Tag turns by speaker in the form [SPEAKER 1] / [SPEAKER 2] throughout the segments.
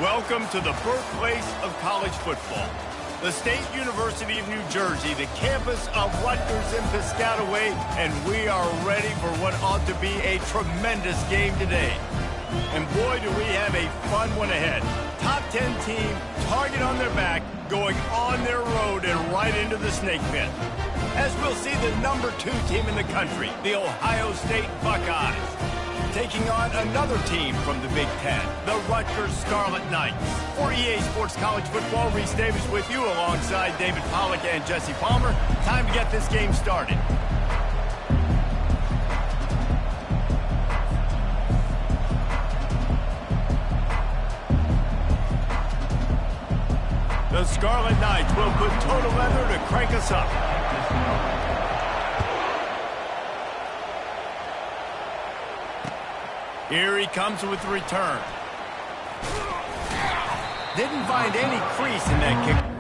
[SPEAKER 1] Welcome to the birthplace of college football. The State University of New Jersey, the campus of Rutgers and Piscataway, and we are ready for what ought to be a tremendous game today. And boy, do we have a fun one ahead. Top 10 team, target on their back, going on their road and right into the snake pit. As we'll see the number 2 team in the country, the Ohio State Buckeyes, taking on another team from the Big Ten, the Rutgers Scarlet Knights. For EA Sports College Football, Reese Davis with you alongside David Pollack and Jesse Palmer. Time to get this game started. The Scarlet Knights will put total leather to crank us up. Here he comes with the return. Didn't find any crease in that kick.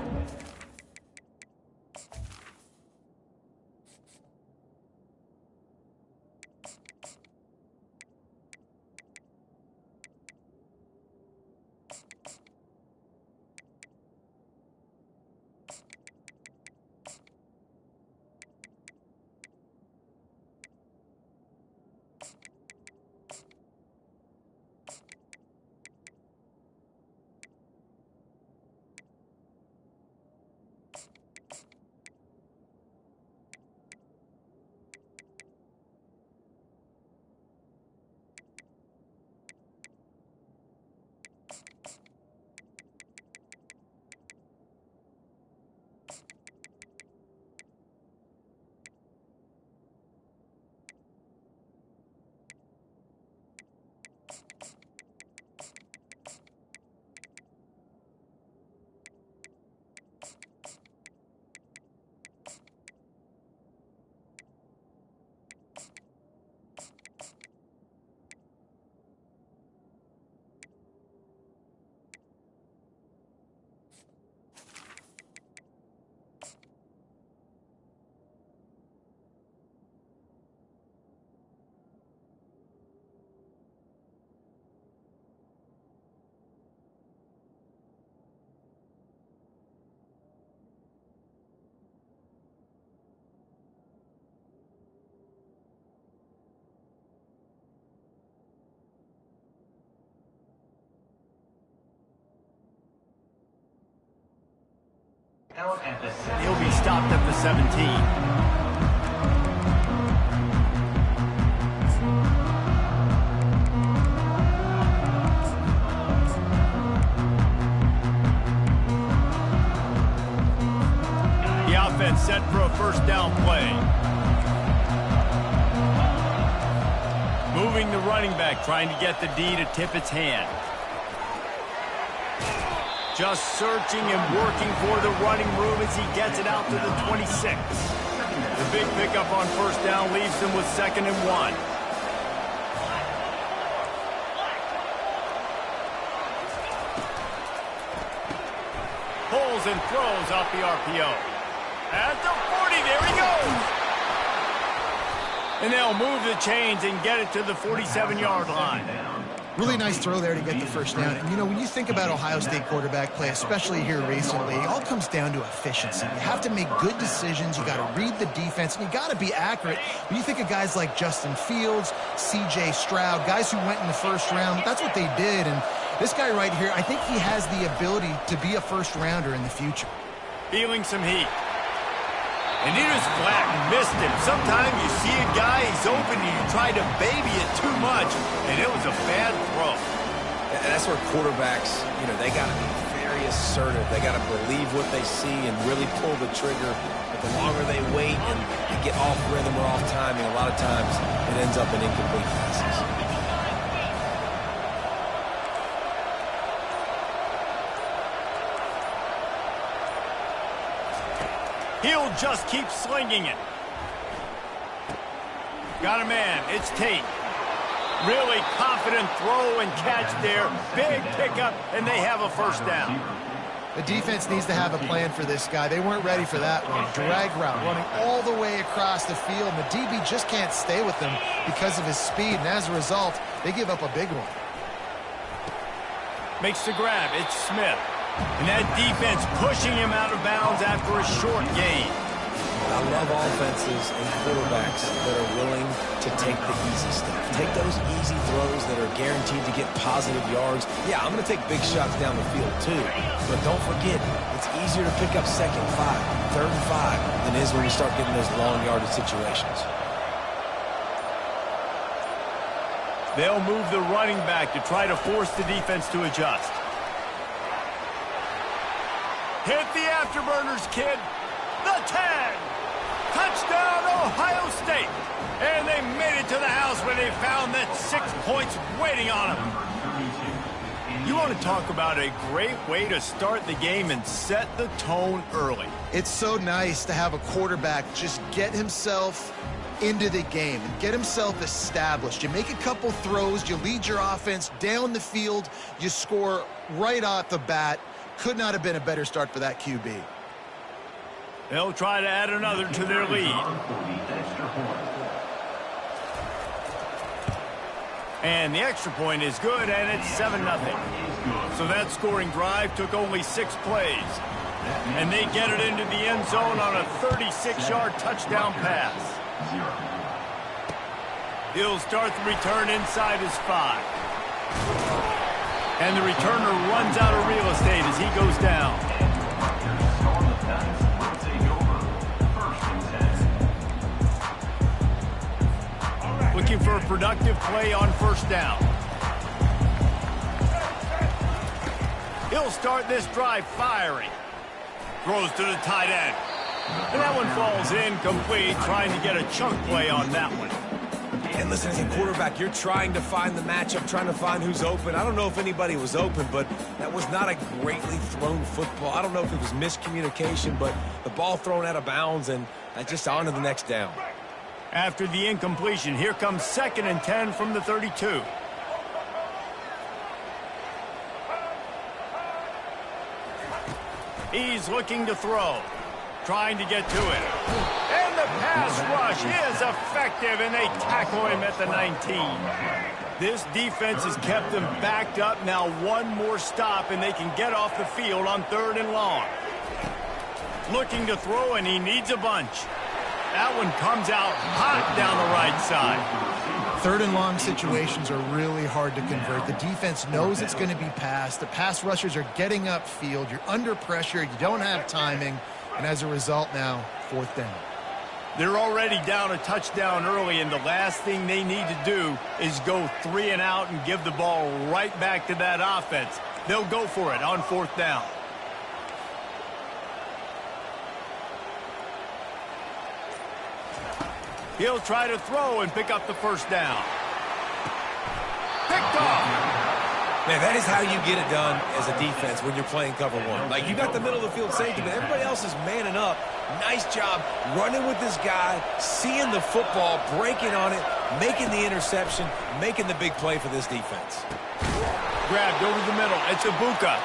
[SPEAKER 1] He'll be stopped at the 17. The offense set for a first down play. Moving the running back, trying to get the D to tip its hand. Just searching and working for the running room as he gets it out to the 26. The big pickup on first down leaves him with 2nd and 1. Pulls and throws off the RPO. At the 40, there he goes! And they'll move the chains and get it to the 47-yard line.
[SPEAKER 2] Really nice throw there to get the first down. And, you know, when you think about Ohio State quarterback play, especially here recently, it all comes down to efficiency. You have to make good decisions. You got to read the defense, and you got to be accurate. When you think of guys like Justin Fields, C.J. Stroud, guys who went in the first round, that's what they did. And this guy right here, I think he has the ability to be a first-rounder in the future.
[SPEAKER 1] Feeling some heat. And he just flat and missed him. Sometimes you see a guy, he's open, and you try to baby it too much, and it was a bad throw.
[SPEAKER 3] And that's where quarterbacks, you know, they got to be very assertive. They got to believe what they see and really pull the trigger. But the longer they wait and get off rhythm or off timing, a lot of times it ends up in incomplete passes.
[SPEAKER 1] He'll just keep slinging it. Got a man. It's Tate. Really confident throw and catch there. Big pickup, and they have a first down.
[SPEAKER 2] The defense needs to have a plan for this guy. They weren't ready for that one. Drag route, running all the way across the field. And the DB just can't stay with them because of his speed. And as a result, they give up a big one.
[SPEAKER 1] Makes the grab. It's Smith. And that defense pushing him out of bounds after a short gain.
[SPEAKER 3] I love offenses and quarterbacks that are willing to take the easy stuff. Take those easy throws that are guaranteed to get positive yards. Yeah, I'm going to take big shots down the field too. But don't forget, it's easier to pick up 2nd and 5, 3rd and 5 than it is when you start getting those long yardage situations.
[SPEAKER 1] They'll move the running back to try to force the defense to adjust. Hit the afterburners, kid. The 10. Touchdown, Ohio State. And they made it to the house where they found that 6 points waiting on them. You want to talk about a great way to start the game and set the tone early.
[SPEAKER 2] It's so nice to have a quarterback just get himself into the game and get himself established. You make a couple throws, you lead your offense down the field, you score right off the bat. Could not have been a better start for that QB.
[SPEAKER 1] They'll try to add another to their lead. And the extra point is good, and it's 7-0. So that scoring drive took only 6 plays. And they get it into the end zone on a 36-yard touchdown pass. He'll start the return inside his 5. And the returner runs out of real estate as he goes down. Looking for a productive play on 1st down. He'll start this drive firing. Throws to the tight end. And that one falls incomplete, trying to get a chunk play on that one.
[SPEAKER 3] And listen, as a quarterback, you're trying to find the matchup, trying to find who's open. I don't know if anybody was open, but that was not a greatly thrown football. I don't know if it was miscommunication, but the ball thrown out of bounds, and just on to the next down.
[SPEAKER 1] After the incompletion, here comes 2nd and 10 from the 32. He's looking to throw, trying to get to it. And the pass rush is effective, and they tackle him at the 19. This defense has kept them backed up. Now one more stop, and they can get off the field on 3rd and long. Looking to throw, and he needs a bunch. That one comes out hot down the right side.
[SPEAKER 2] 3rd and long situations are really hard to convert. The defense knows it's going to be passed. The pass rushers are getting upfield. You're under pressure. You don't have timing. And as a result now, 4th down.
[SPEAKER 1] They're already down a touchdown early, and the last thing they need to do is go 3 and out and give the ball right back to that offense. They'll go for it on 4th down. He'll try to throw and pick up the 1st down. Picked off.
[SPEAKER 3] Man, that is how you get it done as a defense when you're playing cover 1. Like, you got the middle of the field safety, but everybody else is manning up. Nice job running with this guy, seeing the football, breaking on it, making the interception, making the big play for this defense.
[SPEAKER 1] Grabbed over the middle. It's Ibuka.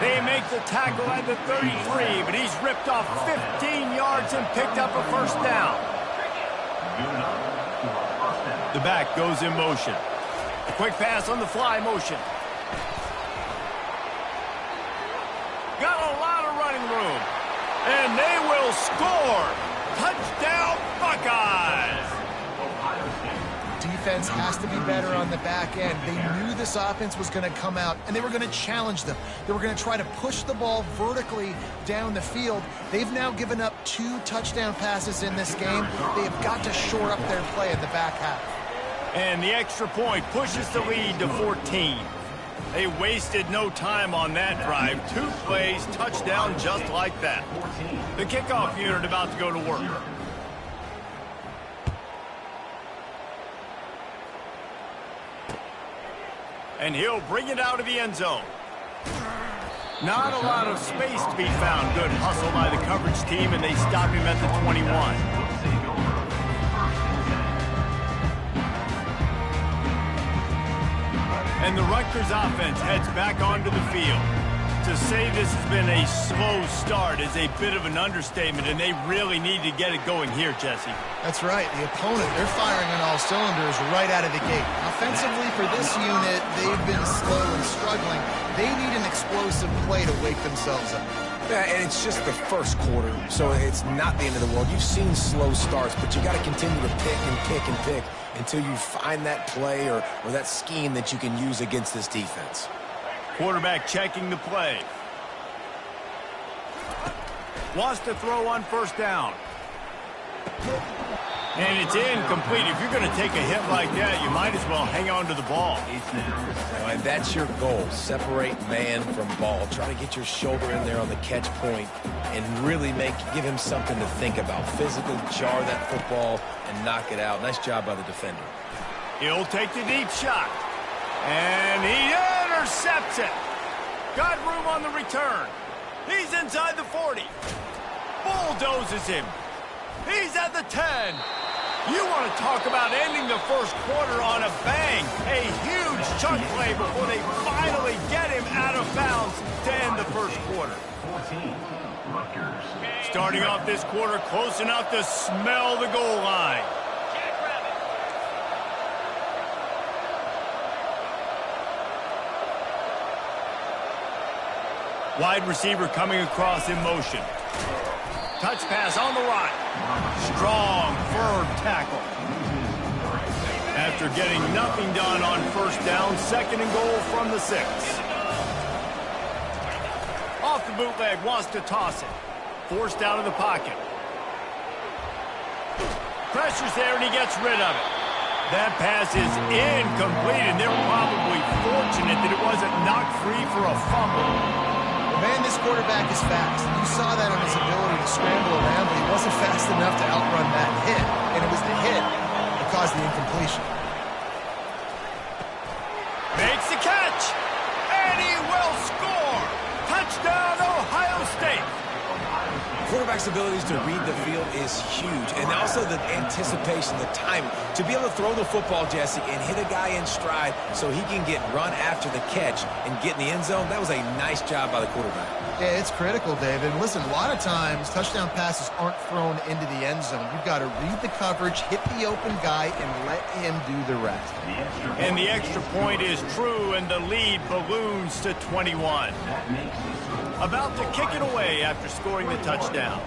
[SPEAKER 1] They make the tackle at the 33, but he's ripped off 15 yards and picked up a 1st down. The back goes in motion. Quick pass on the fly motion. Got a lot of running room. And they will score. Touchdown, Buckeyes.
[SPEAKER 2] Defense has to be better on the back end. They knew this offense was going to come out, and they were going to challenge them. They were going to try to push the ball vertically down the field. They've now given up 2 touchdown passes in this game. They have got to shore up their play in the back half.
[SPEAKER 1] And the extra point pushes the lead to 14. They wasted no time on that drive. 2 plays, touchdown just like that. The kickoff unit about to go to work. And he'll bring it out of the end zone. Not a lot of space to be found. Good hustle by the coverage team, and they stop him at the 21. And the Rutgers offense heads back onto the field. To say this has been a slow start is a bit of an understatement, and they really need to get it going here, Jesse.
[SPEAKER 2] That's right. The opponent, they're firing on all cylinders right out of the gate. Offensively for this unit, they've been slow and struggling. They need an explosive play to wake themselves up.
[SPEAKER 3] Yeah, and it's just the first quarter, so it's not the end of the world. You've seen slow starts, but you got to continue to pick and pick and pick until you find that play or that scheme that you can use against this defense.
[SPEAKER 1] Quarterback checking the play. Wants to throw on first down. And it's incomplete. If you're going to take a hit like that, you might as well hang on to the ball.
[SPEAKER 3] And that's your goal. Separate man from ball. Try to get your shoulder in there on the catch point and really give him something to think about. Physically jar that football and knock it out. Nice job by the defender.
[SPEAKER 1] He'll take the deep shot. And he intercepts it. Got room on the return. He's inside the 40. Bulldozes him. He's at the 10. You want to talk about ending the first quarter on a bang. A huge chunk play before they finally get him out of bounds to end the first quarter. Starting off this quarter close enough to smell the goal line. Wide receiver coming across in motion. Touch pass on the right. Strong, firm tackle. After getting nothing done on first down, second and goal from the 6. Off the bootleg, wants to toss it. Forced out of the pocket. Pressure's there, and he gets rid of it. That pass is incomplete, and they're probably fortunate that it wasn't knocked free for a fumble.
[SPEAKER 2] Man, this quarterback is fast. You saw that on his ability to scramble around, but he wasn't fast enough to outrun that hit. And it was the hit that caused the incompletion.
[SPEAKER 1] Makes the catch, and he will score. Touchdown, Ohio State.
[SPEAKER 3] Quarterback's abilities to read the field is huge, and also the anticipation, the timing. To be able to throw the football, Jesse, and hit a guy in stride so he can get run after the catch and get in the end zone, that was a nice job by the quarterback.
[SPEAKER 2] Yeah, it's critical, David. And listen, a lot of times touchdown passes aren't thrown into the end zone. You've got to read the coverage, hit the open guy, and let him do the rest.
[SPEAKER 1] And the extra point is true, and the lead balloons to 21. About to kick it away after scoring the touchdown.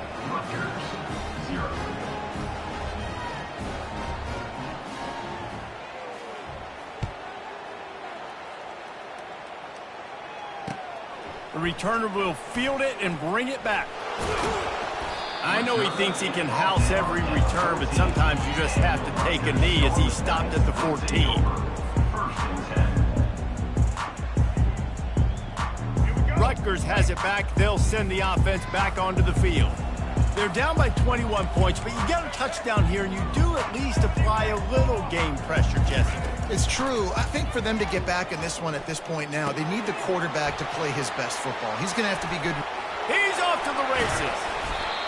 [SPEAKER 1] The returner will field it and bring it back. I know he thinks he can house every return, but sometimes you just have to take a knee as he stopped at the 14. Rutgers has it back. They'll send the offense back onto the field. They're down by 21 points, but you get a touchdown here, and you do at least apply a little game pressure, Jesse.
[SPEAKER 2] It's true. I think for them to get back in this one at this point now, they need the quarterback to play his best football. He's going to have to be good.
[SPEAKER 1] He's off to the races.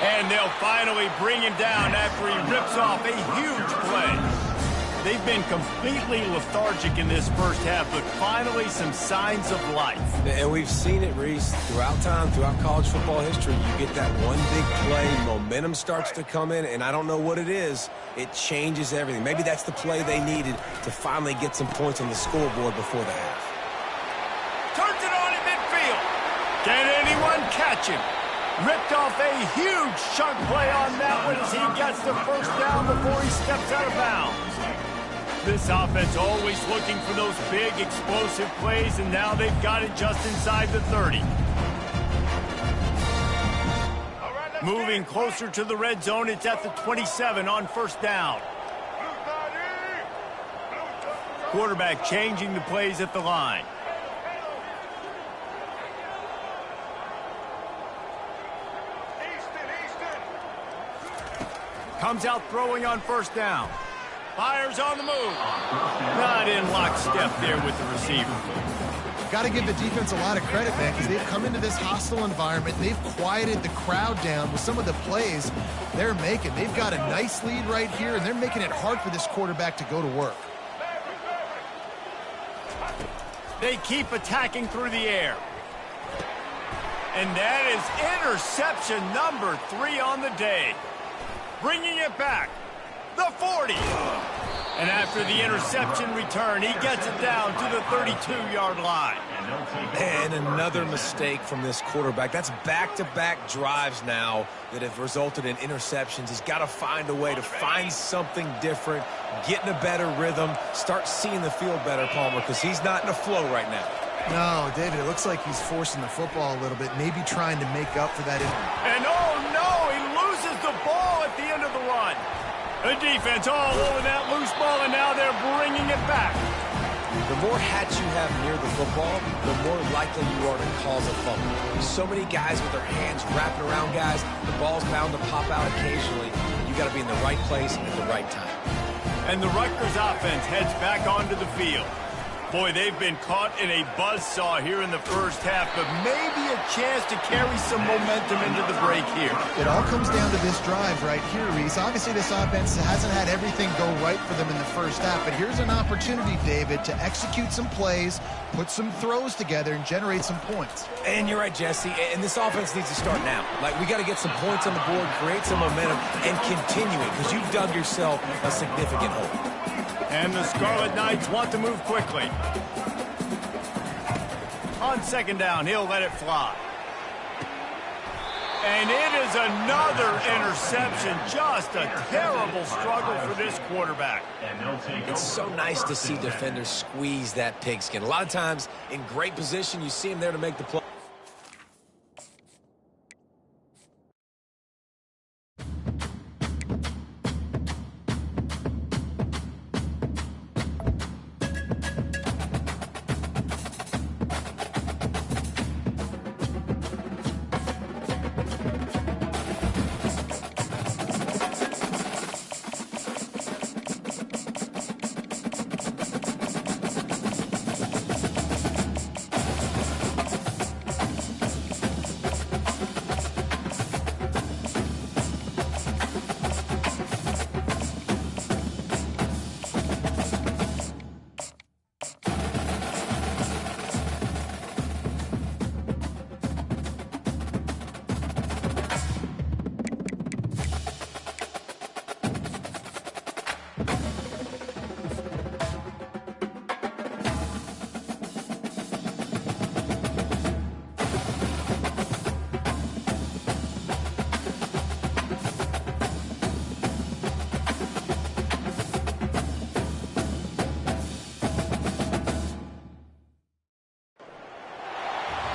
[SPEAKER 1] And they'll finally bring him down after he rips off a huge play. They've been completely lethargic in this first half, but finally some signs of life.
[SPEAKER 3] And we've seen it, Reese, throughout time, throughout college football history. You get that one big play, momentum starts to come in, and I don't know what it is. It changes everything. Maybe that's the play they needed to finally get some points on the scoreboard before the half.
[SPEAKER 1] Turns it on in midfield. Can anyone catch him? Ripped off a huge chunk play on that one as he gets the first down before he steps out of bounds. This offense always looking for those big, explosive plays, and now they've got it just inside the 30. Moving closer to the red zone, it's at the 27 on first down. Quarterback changing the plays at the line. Comes out throwing on first down. Fires on the move. Not in lockstep there with the receiver.
[SPEAKER 2] Got to give the defense a lot of credit, man, because they've come into this hostile environment. They've quieted the crowd down with some of the plays they're making. They've got a nice lead right here, and they're making it hard for this quarterback to go to work.
[SPEAKER 1] They keep attacking through the air. And that is interception number 3 on the day. Bringing it back. The 40. And after the interception return, he gets it down to the 32-yard line.
[SPEAKER 3] And another mistake from this quarterback. That's back-to-back drives now that have resulted in interceptions. He's got to find a way to find something different, get in a better rhythm, start seeing the field better, Palmer, because he's not in a flow right now.
[SPEAKER 2] No, David, it looks like he's forcing the football a little bit, maybe trying to make up for that.
[SPEAKER 1] And oh no, he loses the ball at the end of the run. The defense all over that loose ball, and now they're bringing it back.
[SPEAKER 3] The more hats you have near the football, the more likely you are to cause a fumble. So many guys with their hands wrapping around guys, the ball's bound to pop out occasionally. You got to be in the right place at the right time.
[SPEAKER 1] And the Rutgers offense heads back onto the field. Boy, they've been caught in a buzzsaw here in the first half, but maybe a chance to carry some momentum into the break here.
[SPEAKER 2] It all comes down to this drive right here, Reese. Obviously, this offense hasn't had everything go right for them in the first half, but here's an opportunity, David, to execute some plays, put some throws together, and generate some points.
[SPEAKER 3] And you're right, Jesse, and this offense needs to start now. Like, we got to get some points on the board, create some momentum, and continue it, because you've dug yourself a significant hole.
[SPEAKER 1] And the Scarlet Knights want to move quickly. On second down, he'll let it fly. And it is another interception. Just a terrible struggle for this quarterback.
[SPEAKER 3] It's so nice to see defenders squeeze that pigskin. A lot of times, in great position, you see him there to make the play.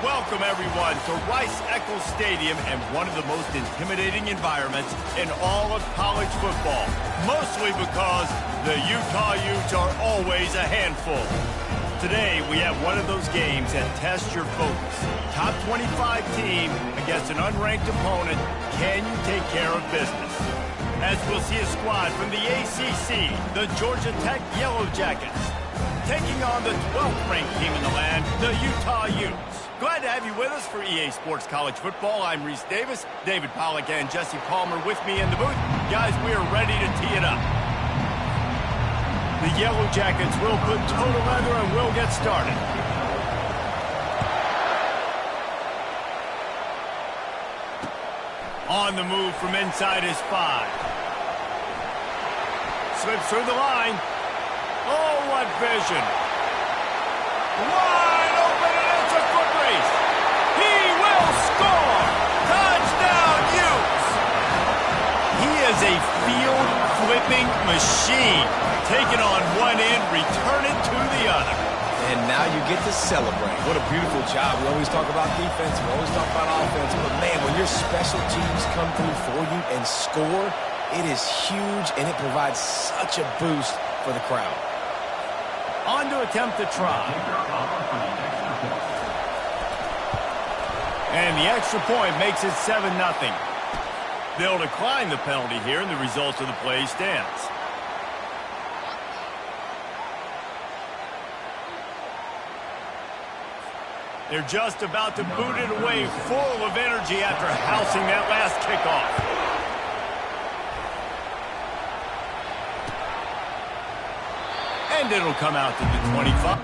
[SPEAKER 1] Welcome, everyone, to Rice-Eccles Stadium and one of the most intimidating environments in all of college football, mostly because the Utah Utes are always a handful. Today, we have one of those games that tests your focus. Top 25 team against an unranked opponent. Can you take care of business? As we'll see a squad from the ACC, the Georgia Tech Yellow Jackets, taking on the 12th ranked team in the land, the Utah Utes. Glad to have you with us for EA Sports College Football. I'm Reese Davis, David Pollack, and Jesse Palmer with me in the booth. Guys, we are ready to tee it up. The Yellow Jackets will put toe to leather and we'll get started. On the move from inside his 5. Slips through the line. Oh, what vision. Wide open, and it's a foot race. He will score. Touchdown, Utes. He is a field-flipping machine. Taking on one end, return it to the other.
[SPEAKER 3] And now you get to celebrate. What a beautiful job. We always talk about defense. We always talk about offense. But, man, when your special teams come through for you and score, it is huge, and it provides such a boost for the crowd.
[SPEAKER 1] On to attempt the try. And the extra point makes it 7-0. They'll decline the penalty here, and the result of the play stands. They're just about to boot it away, full of energy after housing that last kickoff. And it'll come out to the 25.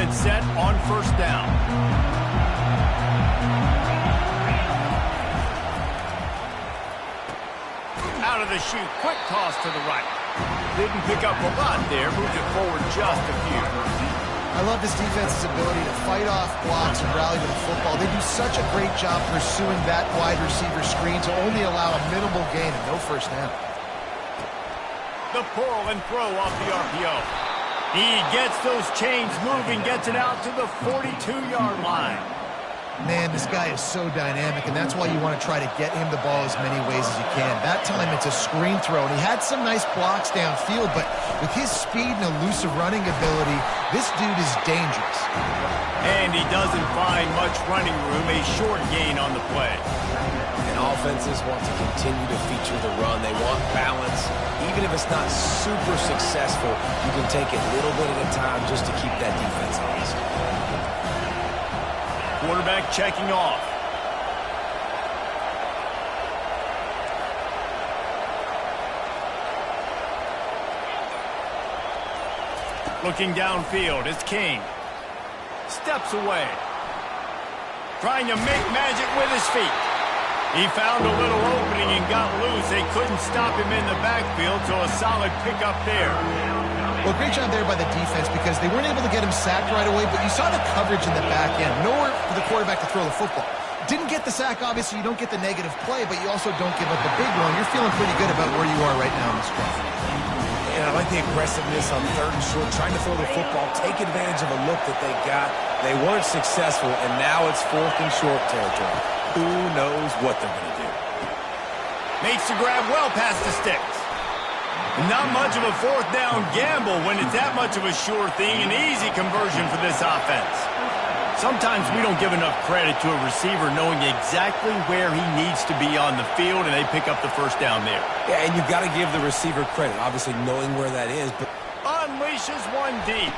[SPEAKER 1] defense set on first down. Out of the chute, quick toss to the right. Didn't pick up a lot there, moved it forward just a few.
[SPEAKER 2] I love this defense's ability to fight off blocks and rally to the football. They do such a great job pursuing that wide receiver screen to only allow a minimal gain and no first down.
[SPEAKER 1] The pull and throw off the RPO. He gets those chains moving, gets it out to the 42-yard line.
[SPEAKER 2] Man, this guy is so dynamic, and that's why you want to try to get him the ball as many ways as you can. That time it's a screen throw, and he had some nice blocks downfield, but with his speed and elusive running ability, this dude is dangerous.
[SPEAKER 1] And he doesn't find much running room, a short gain on the play.
[SPEAKER 3] And offenses want to continue to feature the run. They want balance. Even if it's not super successful, you can take it little bit at a time just to keep that defense honest.
[SPEAKER 1] Quarterback checking off. Looking downfield, it's King. Steps away. Trying to make magic with his feet. He found a little opening and got loose. They couldn't stop him in the backfield, so a solid pickup there.
[SPEAKER 2] Well, great job there by the defense because they weren't able to get him sacked right away, but you saw the coverage in the back end. Nowhere for the quarterback to throw the football. Didn't get the sack, obviously. You don't get the negative play, but you also don't give up the big one. You're feeling pretty good about where you are right now in this game.
[SPEAKER 3] And I like the aggressiveness on third and short, trying to throw the football, take advantage of a look that they got. They weren't successful, and now it's fourth and short territory. Who knows what they're going to do?
[SPEAKER 1] Makes the grab well past the sticks. Not much of a fourth down gamble when it's that much of a sure thing, an easy conversion for this offense. Sometimes we don't give enough credit to a receiver knowing exactly where he needs to be on the field, and they pick up the first down there.
[SPEAKER 3] Yeah, and you've got to give the receiver credit, obviously knowing where that is. But
[SPEAKER 1] unleashes one deep.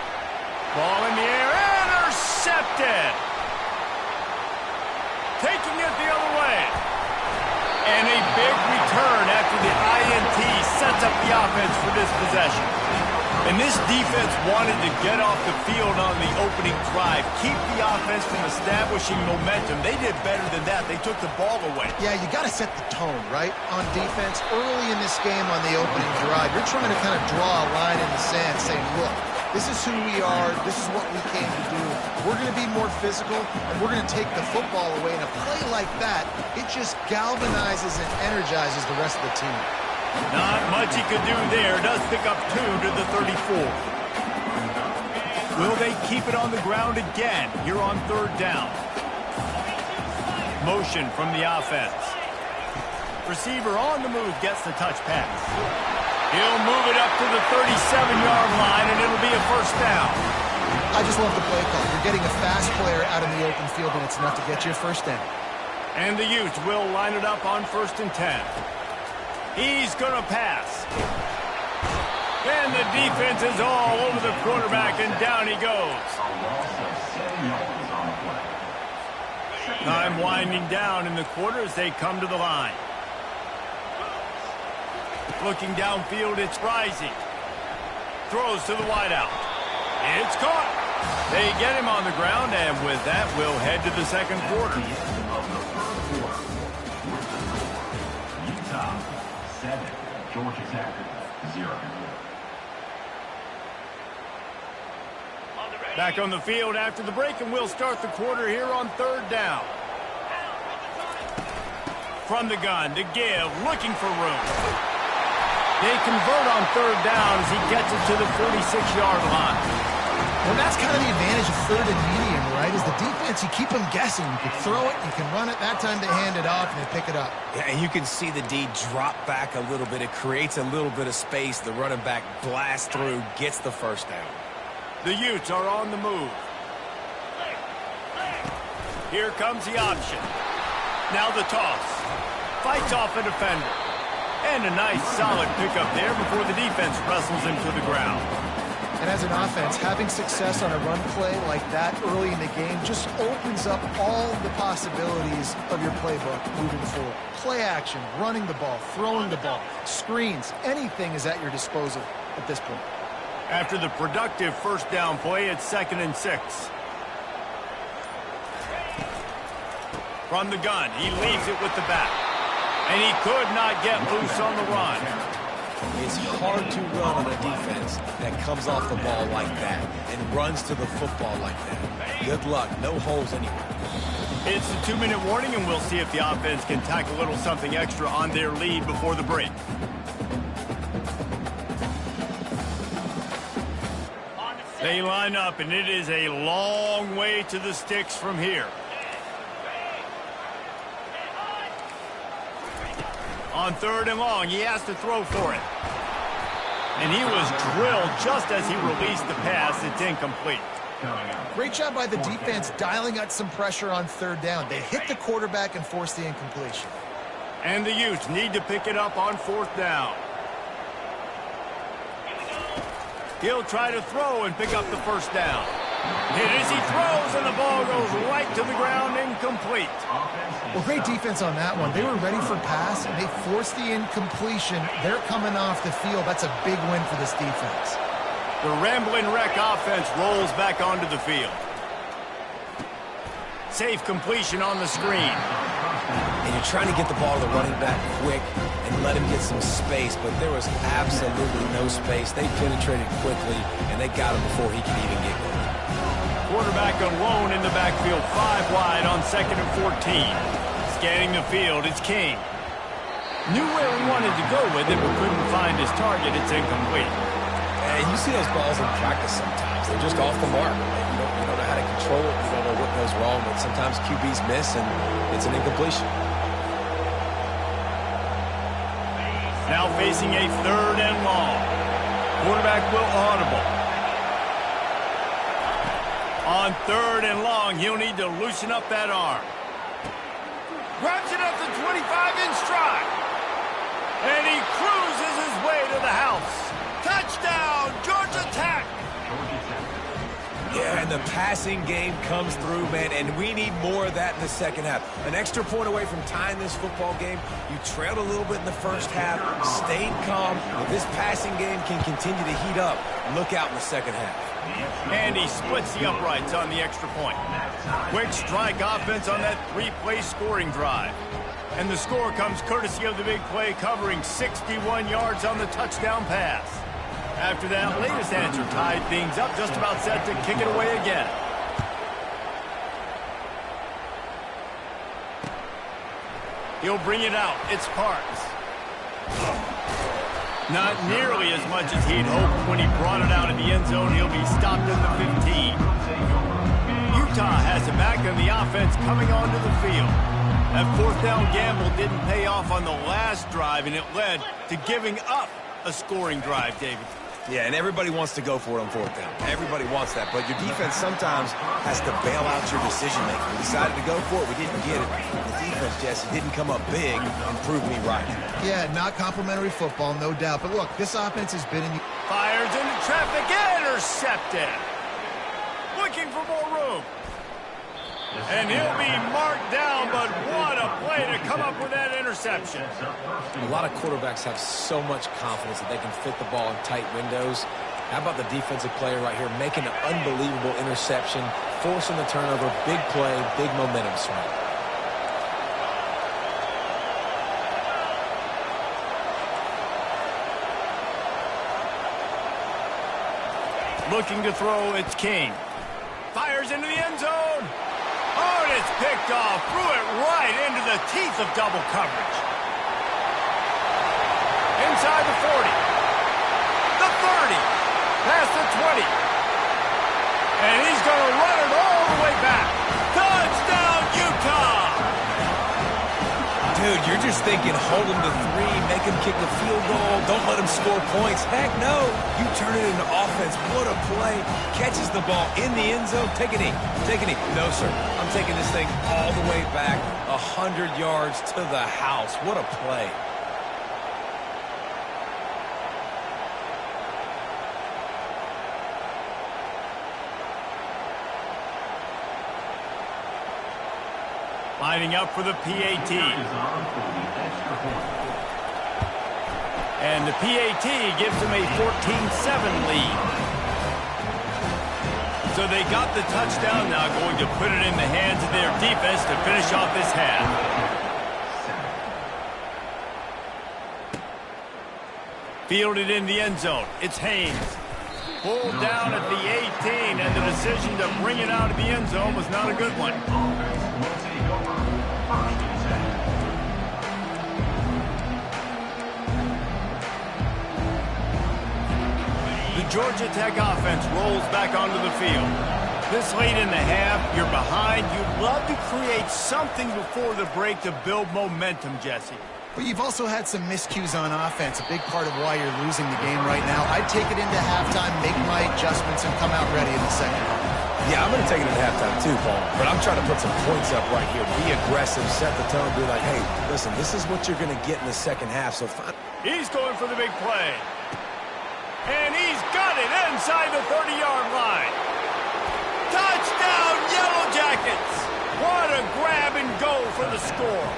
[SPEAKER 1] Ball in the air, intercepted. Taking it the other way. And a big return after the INT sets up the offense for this possession. And this defense wanted to get off the field on the opening drive, keep the offense from establishing momentum. They did better than that. They took the ball away.
[SPEAKER 2] Yeah, you got to set the tone, right, on defense. Early in this game on the opening drive, you're trying to kind of draw a line in the sand saying, look, this is who we are. This is what we came to do. We're going to be more physical, and we're going to take the football away. And a play like that, it just galvanizes and energizes the rest of the team.
[SPEAKER 1] Not much he could do there. Does pick up 2 to the 34. Will they keep it on the ground again here on third down? Motion from the offense. Receiver on the move gets the touch pass. He'll move it up to the 37-yard line, and it'll be a first down.
[SPEAKER 2] I just love the play call. You're getting a fast player out in the open field, and it's enough to get you a first down.
[SPEAKER 1] And the Utes will line it up on 1st and 10. He's going to pass. And the defense is all over the quarterback, and down he goes. Time winding down in the quarter as they come to the line. Looking downfield, it's Rising. Throws to the wideout. It's caught. They get him on the ground, and with that, we'll head to the second quarter.
[SPEAKER 4] Utah 7, Georgia Tech 0.
[SPEAKER 1] Back on the field after the break, and we'll start the quarter here on third down. From the gun to give, looking for room. They convert on third down as he gets it to the 46-yard line.
[SPEAKER 2] Well, that's kind of the advantage of third and medium, right? Is the defense, you keep them guessing. You can throw it, you can run it. That time they hand it off and they pick it up.
[SPEAKER 3] yeah, and you can see the D drop back a little bit. It creates a little bit of space. The running back blasts through, gets the first down.
[SPEAKER 1] The Utes are on the move. Here comes the option. Now the toss. Fights off a defender. And a nice solid pickup there before the defense wrestles him to the ground.
[SPEAKER 2] And as an offense, having success on a run play like that early in the game just opens up all the possibilities of your playbook moving forward. Play action, running the ball, throwing the ball, screens, anything is at your disposal at this point.
[SPEAKER 1] After the productive first down play, it's 2nd and 6. From the gun, he leaves it with the back. And he could not get loose on the run.
[SPEAKER 3] It's hard to run on a defense that comes off the ball like that and runs to the football like that. Good luck. No holes anywhere.
[SPEAKER 1] It's a 2-minute warning, and we'll see if the offense can tack a little something extra on their lead before the break. They line up, and it is a long way to the sticks from here. On 3rd and long, he has to throw for it. And he was drilled just as he released the pass. It's incomplete.
[SPEAKER 2] Great job by the defense dialing out some pressure on 3rd down. They hit the quarterback and forced the incompletion.
[SPEAKER 1] And the Utes need to pick it up on 4th down. He'll try to throw and pick up the first down. Hit as he throws, and the ball goes right to the ground, incomplete.
[SPEAKER 2] Well, great defense on that one. They were ready for pass, and they forced the incompletion. They're coming off the field. That's a big win for this defense.
[SPEAKER 1] The Rambling Wreck offense rolls back onto the field. Safe completion on the screen.
[SPEAKER 3] And you're trying to get the ball to the running back quick and let him get some space, but there was absolutely no space. They penetrated quickly, and they got him before he could even get going.
[SPEAKER 1] Quarterback alone in the backfield, 5 wide on 2nd and 14. Scanning the field, it's King. Knew where he wanted to go with it, but couldn't find his target. It's incomplete.
[SPEAKER 3] And you see those balls in practice sometimes. They're just off the mark. You don't know how to control it. You don't know what goes wrong, but sometimes QBs miss, and it's an incompletion.
[SPEAKER 1] Now facing a 3rd and long. Quarterback will audible. On 3rd and long, he'll need to loosen up that arm. Grabs it up to 25 in stride. And he cruises his way to the house. Touchdown, Georgia Tech.
[SPEAKER 3] Yeah, and the passing game comes through, man, and we need more of that in the second half. An extra point away from tying this football game. You trailed a little bit in the first half, stayed calm. If this passing game can continue to heat up, look out in the second half.
[SPEAKER 1] And he splits the uprights on the extra point. Quick strike offense on that 3-play scoring drive. And the score comes courtesy of the big play, covering 61 yards on the touchdown pass. After that latest answer tied things up, just about set to kick it away again. He'll bring it out. It's Parks. Not nearly as much as he'd hoped when he brought it out in the end zone. He'll be stopped at the 15. Utah has it back, and the offense coming onto the field. That 4th down gamble didn't pay off on the last drive, and it led to giving up a scoring drive, David.
[SPEAKER 3] Yeah, and everybody wants to go for it on 4th down. Everybody wants that, but your defense sometimes has to bail out your decision-making. We decided to go for it. We didn't get it. The defense, Jesse, didn't come up big and prove me right.
[SPEAKER 2] Yeah, not complimentary football, no doubt. But look, this offense has been in...
[SPEAKER 1] Fires into traffic, intercepted. Looking for more room. And he'll be marked down, but what a play to come up with that interception.
[SPEAKER 3] A lot of quarterbacks have so much confidence that they can fit the ball in tight windows. How about the defensive player right here making an unbelievable interception, forcing the turnover, big play, big momentum swing.
[SPEAKER 1] Looking to throw, it's King. Fires into the end zone. Oh, and it's picked off. Threw it right into the teeth of double coverage. Inside the 40. The 30. Past the 20. And he's going to run it all the way back. Touchdown, Utah!
[SPEAKER 3] Dude, you're just thinking, hold him to 3, make him kick the field goal, don't let him score points. Heck no. You turn it into offense. What a play. Catches the ball in the end zone. Take a knee. Take a knee. No, sir. I'm taking this thing all the way back 100 yards to the house. What a play.
[SPEAKER 1] Lining up for the PAT. And the PAT gives them a 14-7 lead. So they got the touchdown, now going to put it in the hands of their defense to finish off this half. Fielded in the end zone. It's Haynes. Pulled down at the 18, and the decision to bring it out of the end zone was not a good one. The Georgia Tech offense rolls back onto the field. This late in the half, you're behind. You'd love to create something before the break to build momentum, Jesse.
[SPEAKER 2] But you've also had some miscues on offense, a big part of why you're losing the game right now. I'd take it into halftime, make my adjustments, and come out ready in the second half.
[SPEAKER 3] Yeah, I'm going to take it into halftime too, Paul. But I'm trying to put some points up right here. Be aggressive, set the tone, be like, hey, listen, this is what you're going to get in the second half. So fine.
[SPEAKER 1] He's going for the big play. And he's got it inside the 30-yard line. Touchdown, Yellow Jackets! What a grab and go for the score.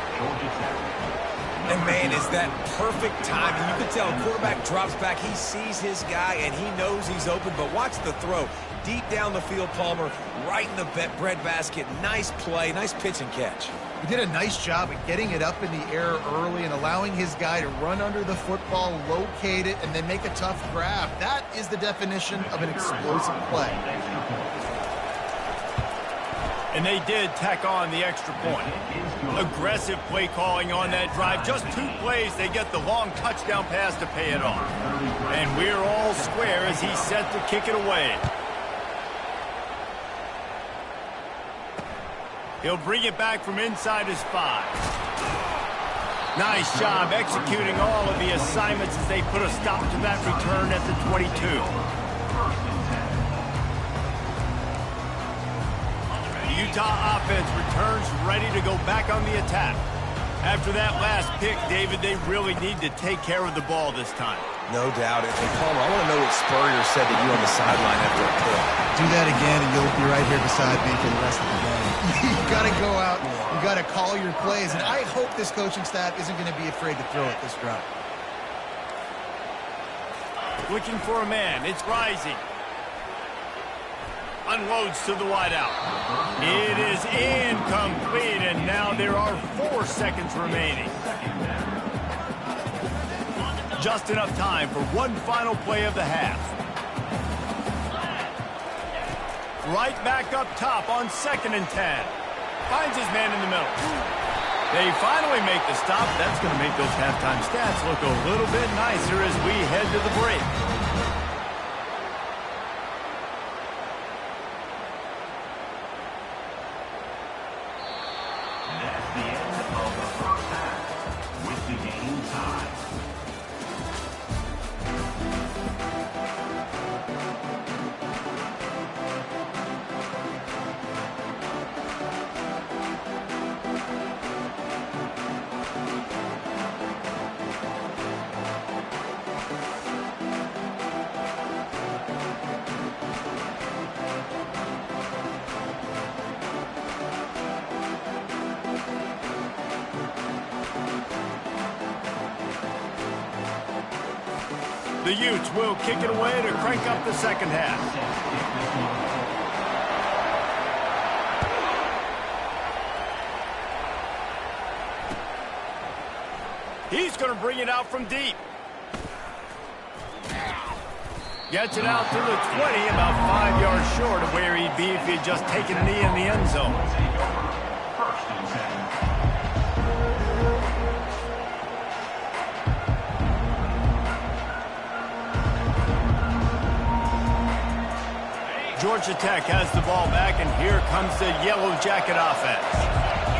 [SPEAKER 3] And, man, is that perfect timing. You can tell quarterback drops back. He sees his guy, and he knows he's open. But watch the throw. Deep down the field, Palmer, right in the bread basket. Nice play, nice pitch and catch.
[SPEAKER 2] He did a nice job at getting it up in the air early and allowing his guy to run under the football, locate it, and then make a tough grab. That is the definition of an explosive play.
[SPEAKER 1] And they did tack on the extra point. Aggressive play calling on that drive. Just 2 plays, they get the long touchdown pass to pay it off. And we're all square as he's set to kick it away. He'll bring it back from inside his 5. Nice job executing all of the assignments as they put a stop to that return at the 22. Utah offense returns ready to go back on the attack. After that last pick, David, they really need to take care of the ball this time.
[SPEAKER 3] No doubt. And Palmer, I want to know what Spurrier said to you on the sideline after a pick.
[SPEAKER 2] Do that again, and you'll be right here beside me for the rest of the game. You got to go out. You got to call your plays, and I hope this coaching staff isn't going to be afraid to throw it this drive.
[SPEAKER 1] Looking for a man. It's Rising. Unloads to the wideout. It is incomplete, and now there are 4 seconds remaining. Just enough time for one final play of the half. Right back up top on 2nd and 10. Finds his man in the middle. They finally make the stop. That's going to make those halftime stats look a little bit nicer as we head to the break. The Utes will kick it away to crank up the second half. He's going to bring it out from deep. Gets it out to the 20, about 5 yards short of where he'd be if he'd just taken a knee in the end zone. Georgia Tech has the ball back, and here comes the Yellow Jacket offense.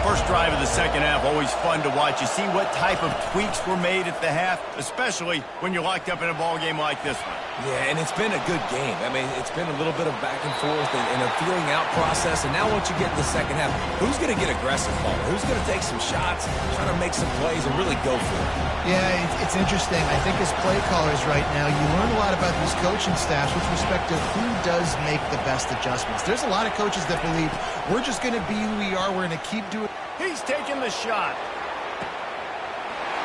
[SPEAKER 1] First drive of the second half, always fun to watch. You see what type of tweaks were made at the half, especially when you're locked up in a ball game like this one.
[SPEAKER 3] Yeah, and it's been a good game. I mean, it's been a little bit of back and forth and a feeling out process. And now once you get in the second half, who's going to get aggressive, Paul? Who's going to take some shots, try to make some plays, and really go for it?
[SPEAKER 2] Yeah, it's interesting. I think as play callers right now, you learn a lot about these coaching staffs with respect to who does make the best adjustments. There's a lot of coaches that believe we're just going to be who we are. We're going to keep doing.
[SPEAKER 1] He's taking the shot.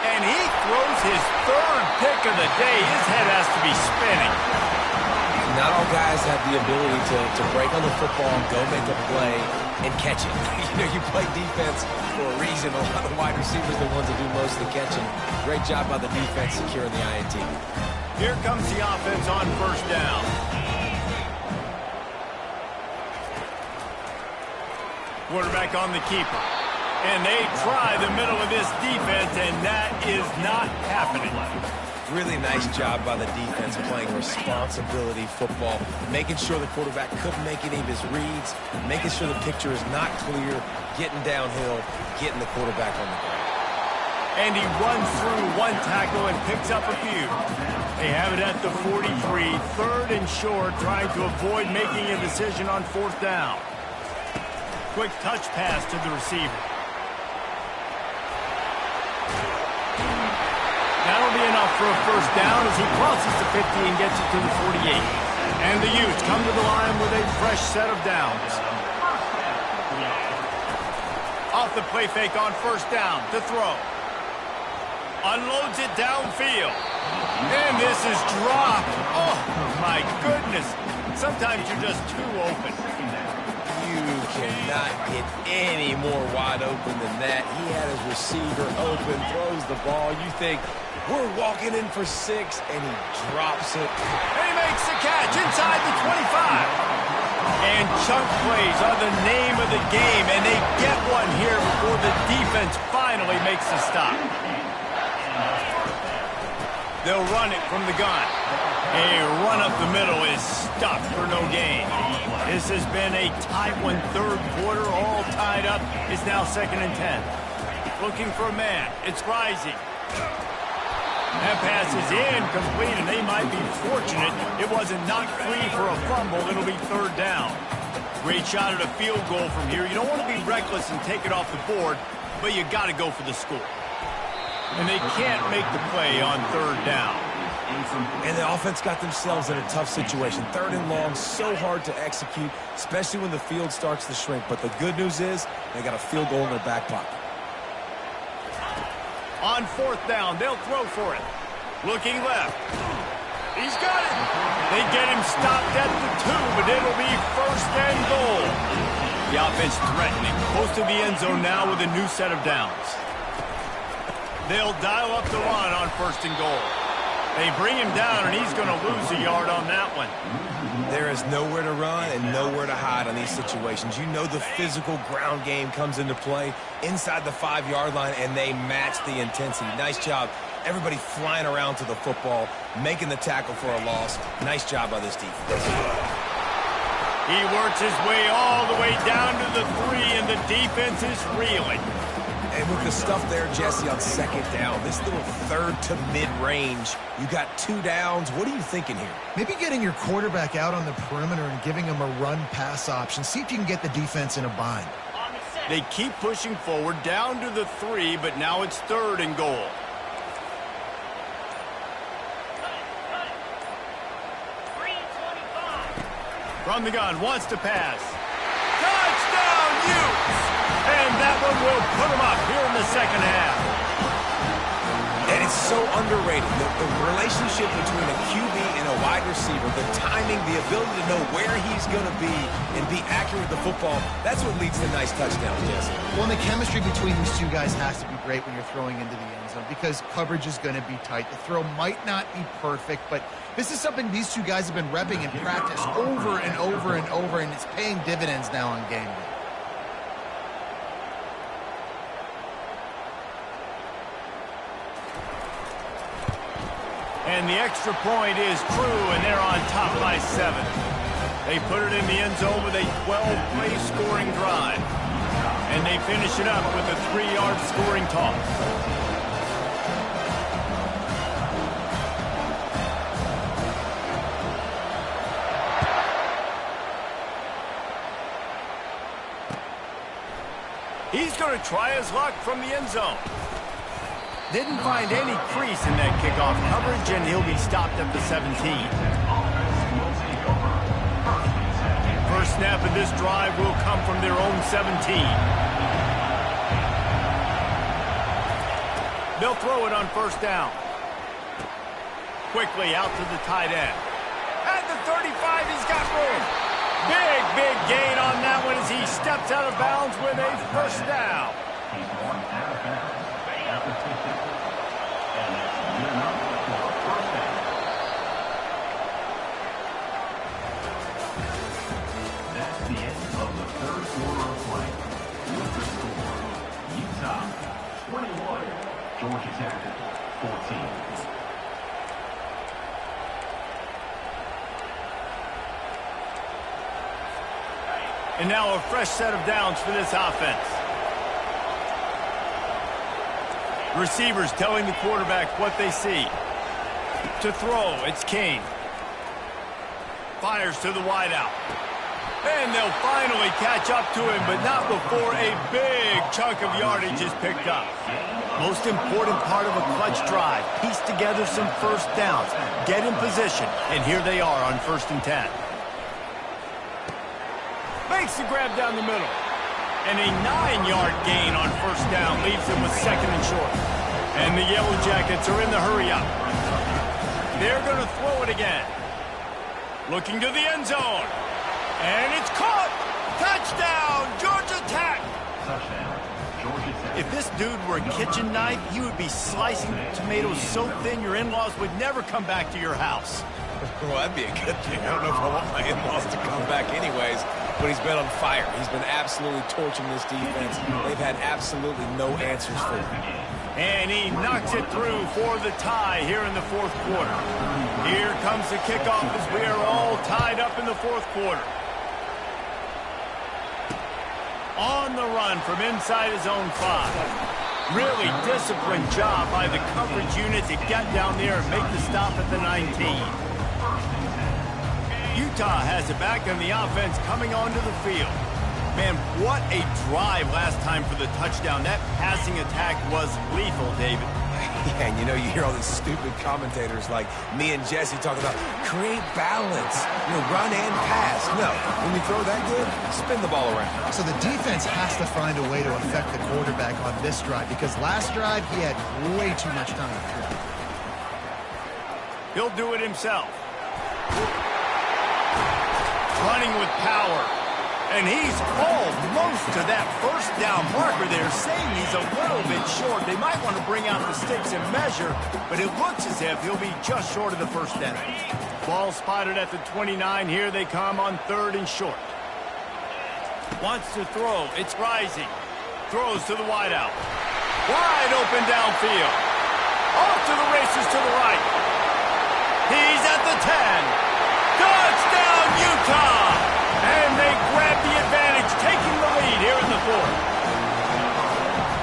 [SPEAKER 1] And he throws his third pick of the day. His head has to be spinning.
[SPEAKER 3] Not all guys have the ability to break on the football, go make a play, and catch it. You play defense for a reason. A lot of the wide receivers are the ones that do most of the catching. Great job by the defense securing the INT.
[SPEAKER 1] Here comes the offense on first down. Quarterback on the keeper. And they try the middle of this defense, and that is not happening.
[SPEAKER 3] Really nice job by the defense playing responsibility football, making sure the quarterback couldn't make any of his reads, making sure the picture is not clear, getting downhill, getting the quarterback on the ground.
[SPEAKER 1] And he runs through one tackle and picks up a few. They have it at the 43, third and short, trying to avoid making a decision on fourth down. Quick touch pass to the receiver. That'll be enough for a first down as he crosses the 50 and gets it to the 48. And the Utes come to the line with a fresh set of downs. Off the play fake on first down to throw. Unloads it downfield. And this is dropped. Oh, my goodness. Sometimes you're just too open.
[SPEAKER 3] You cannot get any more wide open than that. He had his receiver open, throws the ball. You think, we're walking in for 6, and he drops it.
[SPEAKER 1] And he makes the catch inside the 25. And chunk plays are the name of the game, and they get one here before the defense finally makes the stop. They'll run it from the gun. A run up the middle is stopped for no gain. This has been a tight one, third quarter, all tied up. It's now 2nd and 10. Looking for a man. It's Rising. That pass is incomplete, and they might be fortunate it wasn't knocked free for a fumble. It'll be third down. Great shot at a field goal from here. You don't want to be reckless and take it off the board, but you got to go for the score. And they can't make the play on third down.
[SPEAKER 3] And the offense got themselves in a tough situation. 3rd and long, so hard to execute, especially when the field starts to shrink. But the good news is they got a field goal in their back pocket.
[SPEAKER 1] On fourth down, they'll throw for it. Looking left. He's got it. They get him stopped at the 2, but it'll be first and goal. The offense threatening. Close to the end zone now with a new set of downs. They'll dial up the run on first and goal. They bring him down, and he's going to lose a yard on that one.
[SPEAKER 3] There is nowhere to run and nowhere to hide on these situations. You know the physical ground game comes into play inside the 5-yard line, and they match the intensity. Nice job. Everybody flying around to the football, making the tackle for a loss. Nice job by this defense.
[SPEAKER 1] He works his way all the way down to the 3, and the defense is reeling.
[SPEAKER 3] And with the stuff there, Jesse, on 2nd down, this little 3rd to mid-range, you got 2 downs. What are you thinking here?
[SPEAKER 2] Maybe getting your quarterback out on the perimeter and giving him a run-pass option. See if you can get the defense in a bind.
[SPEAKER 1] They keep pushing forward down to the 3, but now it's 3rd and goal. From the gun, wants to pass. Touchdown, Utes! And that one will put them up here in the second half.
[SPEAKER 3] And it's so underrated. The relationship between a QB and a wide receiver, the timing, the ability to know where he's going to be and be accurate with the football, that's what leads to nice touchdowns, Jesse.
[SPEAKER 2] Well, and the chemistry between these two guys has to be great when you're throwing into the end zone because coverage is going to be tight. The throw might not be perfect, but this is something these two guys have been repping in practice over and over and over, and it's paying dividends now on game day.
[SPEAKER 1] And the extra point is true, and they're on top by 7. They put it in the end zone with a 12-play scoring drive. And they finish it up with a 3-yard scoring toss. He's going to try his luck from the end zone. Didn't find any crease in that kickoff coverage, and he'll be stopped at the 17. First snap of this drive will come from their own 17. They'll throw it on first down. Quickly out to the tight end. At the 35, he's got room. Big gain on that one as he steps out of bounds with a first down.
[SPEAKER 4] He's going out of bounds at the 50. And it's good enough for a first down. That's the end of the third quarter of play. With the score, Utah 21, Georgia Tech 14.
[SPEAKER 1] And now a fresh set of downs for this offense. Receivers telling the quarterback what they see. To throw, it's Kane. Fires to the wideout. And they'll finally catch up to him, but not before a big chunk of yardage is picked up. Most important part of a clutch drive. Piece together some first downs. Get in position, and here they are on 1st and 10. Makes the grab down the middle. And a 9-yard gain on first down leaves them with 2nd and short. And the Yellow Jackets are in the hurry-up. They're going to throw it again. Looking to the end zone. And it's caught! Touchdown, Georgia Tech!
[SPEAKER 4] Touchdown, Georgia Tech.
[SPEAKER 1] If this dude were a kitchen knife, he would be slicing tomatoes so thin your in-laws would never come back to your house.
[SPEAKER 3] Well, that'd be a good thing. I don't know if I want my in-laws to come back anyways, but he's been on fire. He's been absolutely torching this defense. They've had absolutely no answers for him.
[SPEAKER 1] And he knocks it through for the tie here in the 4th quarter. Here comes the kickoff as we are all tied up in the 4th quarter. On the run from inside his own 5. Really disciplined job by the coverage unit to get down there and make the stop at the 19. Utah has it back on the offense coming onto the field. Man, what a drive last time for the touchdown. That passing attack was lethal, David.
[SPEAKER 3] Yeah, and you know, you hear all these stupid commentators like me and Jesse talk about create balance, run and pass. No, when you throw that good, spin the ball around.
[SPEAKER 2] So the defense has to find a way to affect the quarterback on this drive because last drive he had way too much time to throw.
[SPEAKER 1] He'll do it himself. Running with power. And he's almost to that first down marker there, saying he's a little bit short. They might want to bring out the sticks and measure, but it looks as if he'll be just short of the first down. Ball spotted at the 29. Here they come on 3rd and short. Wants to throw. It's rising. Throws to the wideout. Wide open downfield. Off to the races to the right. He's at the 10. Touchdown, Utah! And they grab the advantage, taking the lead here in the 4th.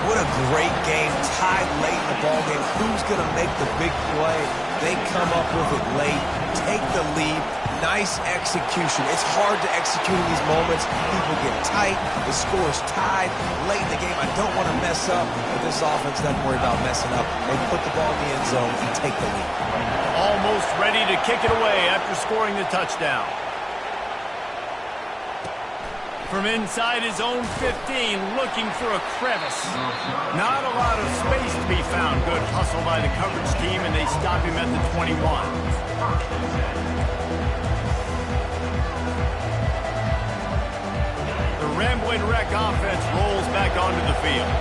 [SPEAKER 3] What a great game, tied late in the ballgame. Who's going to make the big play? They come up with it late, take the lead. Nice execution. It's hard to execute in these moments. People get tight. The score's tied late in the game. I don't want to mess up, but this offense doesn't worry about messing up. They put the ball in the end zone and take the lead.
[SPEAKER 1] Almost ready to kick it away after scoring the touchdown. From inside his own 15, looking for a crevice. Not a lot of space to be found. Good hustle by the coverage team, and they stop him at the 21. The Rambling Wreck offense rolls back onto the field.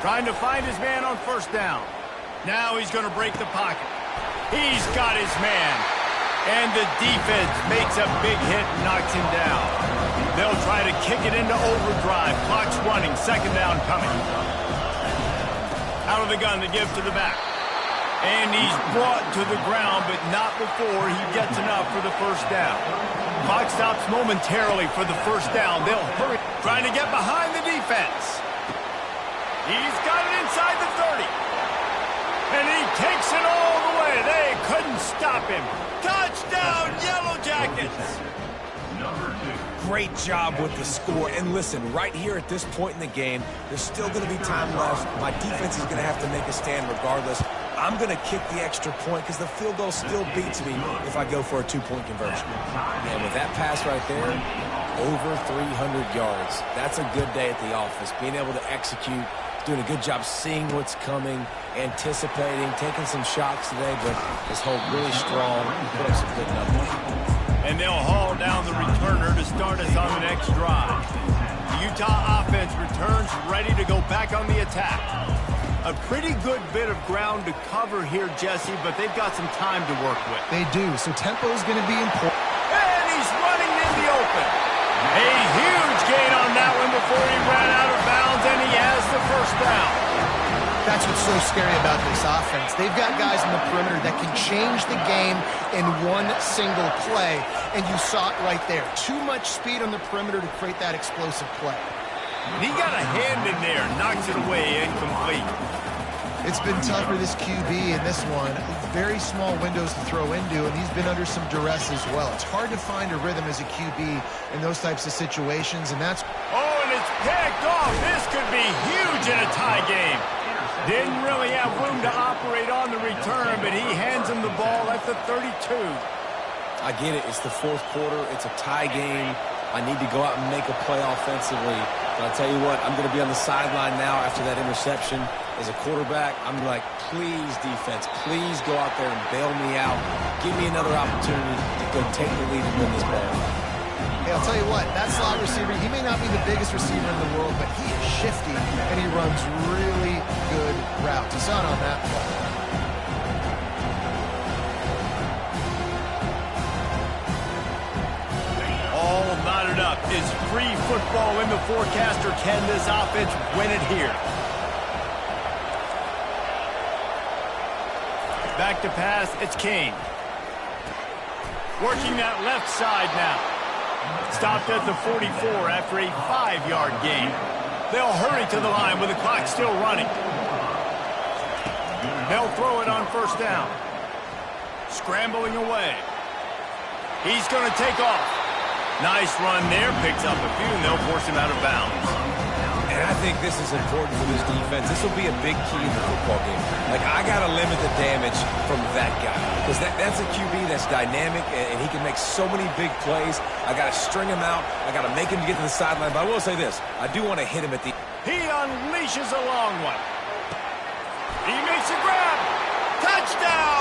[SPEAKER 1] Trying to find his man on first down. Now he's going to break the pocket. He's got his man. And the defense makes a big hit and knocks him down. They'll try to kick it into overdrive. Clock's running. 2nd down coming. Out of the gun to give to the back. And he's brought to the ground, but not before he gets enough for the first down. Clock stops momentarily for the first down. They'll hurry. Trying to get behind the defense. He's got it inside the 30. And he takes it all the way. They couldn't stop him. Touchdown, Yellow Jackets.
[SPEAKER 4] Number 2.
[SPEAKER 3] Great job with the score. And listen, right here at this point in the game, there's still going to be time left. My defense is going to have to make a stand regardless. I'm going to kick the extra point because the field goal still beats me if I go for a two-point conversion. And with that pass right there, over 300 yards. That's a good day at the office. Being able to execute, doing a good job seeing what's coming, anticipating, taking some shots today, but his hold really strong. Put up some good numbers.
[SPEAKER 1] And they'll haul down the returner to start us on the next drive. The Utah offense returns ready to go back on the attack. A pretty good bit of ground to cover here, Jesse, but they've got some time to work with.
[SPEAKER 2] They do, so tempo is going to be important.
[SPEAKER 1] And he's running in the open. A huge gain on that one before he ran out of bounds, and he has the first down.
[SPEAKER 2] That's what's so scary about this offense. They've got guys in the perimeter that can change the game in one single play, and you saw it right there. Too much speed on the perimeter to create that explosive play.
[SPEAKER 1] He got a hand in there, knocks it away, incomplete.
[SPEAKER 2] It's been tough for this QB in this one. Very small windows to throw into, and he's been under some duress as well. It's hard to find a rhythm as a QB in those types of situations, and that's...
[SPEAKER 1] Oh, and it's picked off. This could be huge in a tie game. Didn't really have room to operate on the return, but he hands him the ball at the 32.
[SPEAKER 3] I get it. It's the fourth quarter. It's a tie game. I need to go out and make a play offensively. But I'll tell you what, I'm going to be on the sideline now after that interception. As a quarterback, I'm like, please, defense, please go out there and bail me out. Give me another opportunity to go take the lead and win this ball.
[SPEAKER 2] Hey, I'll tell you what, that slot receiver, he may not be the biggest receiver in the world, but he is shifty, and he runs really good routes. You saw it on that play.
[SPEAKER 1] All knotted up. Is free football in the forecast, or can this offense win it here? Back to pass, it's Kane. Working that left side now. Stopped at the 44 after a 5-yard gain. They'll hurry to the line with the clock still running. They'll throw it on first down. Scrambling away. He's going to take off. Nice run there. Picks up a few, and they'll force him out of bounds.
[SPEAKER 3] And I think this is important for this defense. This will be a big key in the football game. Like, I got to limit the damage from that guy. Because that's a QB that's dynamic, and he can make so many big plays. I got to string him out. I got to make him get to the sideline. But I will say this. I do want to hit him at the...
[SPEAKER 1] He unleashes a long one. He makes a grab. Touchdown!